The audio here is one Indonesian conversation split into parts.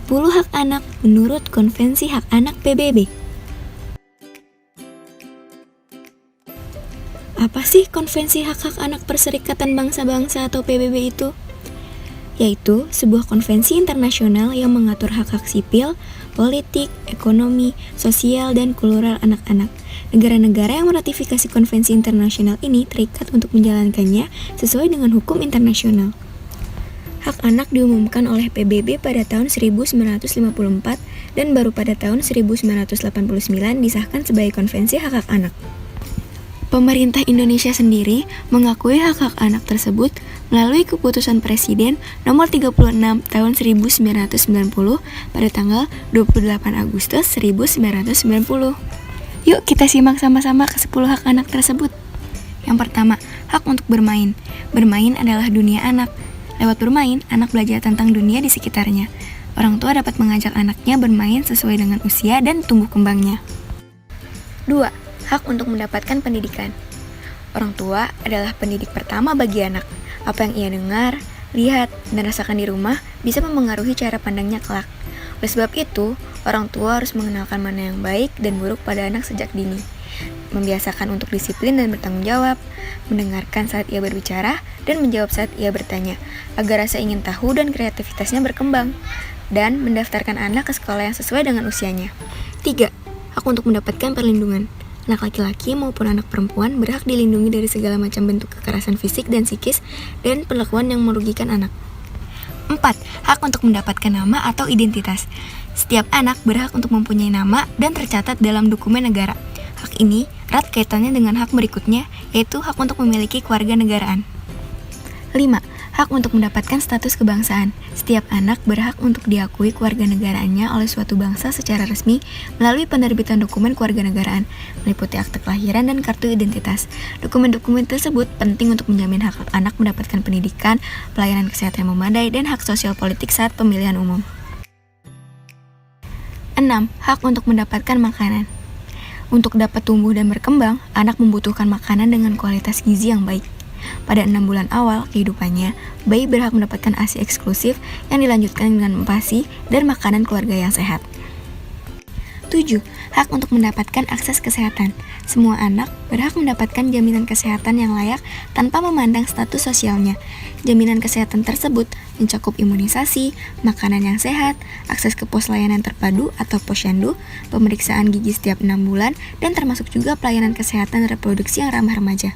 10 hak anak menurut Konvensi Hak Anak PBB. Apa sih Konvensi Hak-Hak Anak Perserikatan Bangsa-Bangsa atau PBB itu? Yaitu sebuah konvensi internasional yang mengatur hak-hak sipil, politik, ekonomi, sosial, dan kultural anak-anak. Negara-negara yang meratifikasi konvensi internasional ini terikat untuk menjalankannya sesuai dengan hukum internasional. Hak anak diumumkan oleh PBB pada tahun 1954 dan baru pada tahun 1989 disahkan sebagai Konvensi Hak-Hak Anak. Pemerintah Indonesia sendiri mengakui hak-hak anak tersebut melalui keputusan Presiden nomor 36 tahun 1990 pada tanggal 28 Agustus 1990. Yuk kita simak sama-sama ke 10 hak anak tersebut. Yang pertama, hak untuk bermain. Bermain adalah dunia anak. Lewat bermain, anak belajar tentang dunia di sekitarnya. Orang tua dapat mengajak anaknya bermain sesuai dengan usia dan tumbuh kembangnya. 2. Hak untuk mendapatkan pendidikan. Orang tua adalah pendidik pertama bagi anak. Apa yang ia dengar, lihat, dan rasakan di rumah bisa memengaruhi cara pandangnya kelak. Oleh sebab itu, orang tua harus mengenalkan mana yang baik dan buruk pada anak sejak dini. Membiasakan untuk disiplin dan bertanggung jawab, mendengarkan saat ia berbicara, dan menjawab saat ia bertanya, agar rasa ingin tahu dan kreativitasnya berkembang, dan mendaftarkan anak ke sekolah yang sesuai dengan usianya. 3. Hak untuk mendapatkan perlindungan. Anak laki-laki maupun anak perempuan berhak dilindungi dari segala macam bentuk kekerasan fisik dan psikis dan perlakuan yang merugikan anak. 4. Hak untuk mendapatkan nama atau identitas. Setiap anak berhak untuk mempunyai nama dan tercatat dalam dokumen negara. Hak ini erat kaitannya dengan hak berikutnya, yaitu hak untuk memiliki kewarganegaraan. 5. Hak untuk mendapatkan status kebangsaan. Setiap anak berhak untuk diakui kewarganegaraannya oleh suatu bangsa secara resmi melalui penerbitan dokumen kewarganegaraan, meliputi akte kelahiran dan kartu identitas. Dokumen-dokumen tersebut penting untuk menjamin hak anak mendapatkan pendidikan, pelayanan kesehatan yang memadai, dan hak sosial politik saat pemilihan umum. 6. Hak untuk mendapatkan makanan. Untuk dapat tumbuh dan berkembang, anak membutuhkan makanan dengan kualitas gizi yang baik. Pada 6 bulan awal kehidupannya, bayi berhak mendapatkan ASI eksklusif yang dilanjutkan dengan MPASI dan makanan keluarga yang sehat. 7. Hak untuk mendapatkan akses kesehatan. Semua anak berhak mendapatkan jaminan kesehatan yang layak tanpa memandang status sosialnya. Jaminan kesehatan tersebut mencakup imunisasi, makanan yang sehat, akses ke pos layanan terpadu atau posyandu, pemeriksaan gigi setiap 6 bulan, dan termasuk juga pelayanan kesehatan reproduksi yang ramah remaja.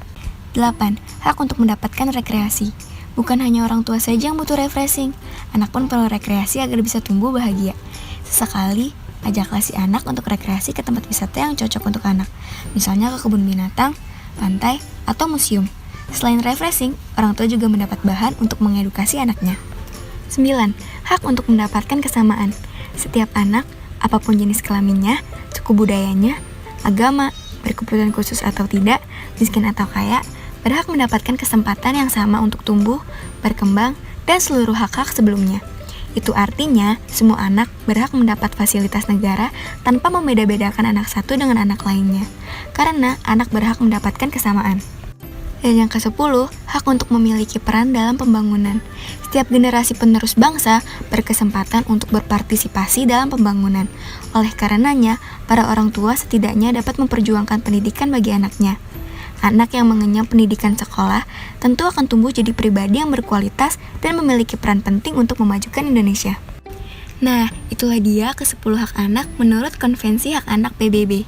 8. Hak untuk mendapatkan rekreasi. Bukan hanya orang tua saja yang butuh refreshing, anak pun perlu rekreasi agar bisa tumbuh bahagia. Sesekali, ajaklah si anak untuk rekreasi ke tempat wisata yang cocok untuk anak, misalnya ke kebun binatang, pantai, atau museum. Selain refreshing, orang tua juga mendapat bahan untuk mengedukasi anaknya. 9. Hak untuk mendapatkan kesamaan. Setiap anak, apapun jenis kelaminnya, suku budayanya, agama, berkebutuhan khusus atau tidak, miskin atau kaya, berhak mendapatkan kesempatan yang sama untuk tumbuh, berkembang, dan seluruh hak-hak sebelumnya. Itu artinya, semua anak berhak mendapat fasilitas negara tanpa membeda-bedakan anak satu dengan anak lainnya, karena anak berhak mendapatkan kesamaan. Dan yang ke-10, hak untuk memiliki peran dalam pembangunan. Setiap generasi penerus bangsa berkesempatan untuk berpartisipasi dalam pembangunan. Oleh karenanya, para orang tua setidaknya dapat memperjuangkan pendidikan bagi anaknya. Anak yang mengenyam pendidikan sekolah tentu akan tumbuh jadi pribadi yang berkualitas dan memiliki peran penting untuk memajukan Indonesia. Nah, itulah dia ke-10 hak anak menurut Konvensi Hak Anak PBB.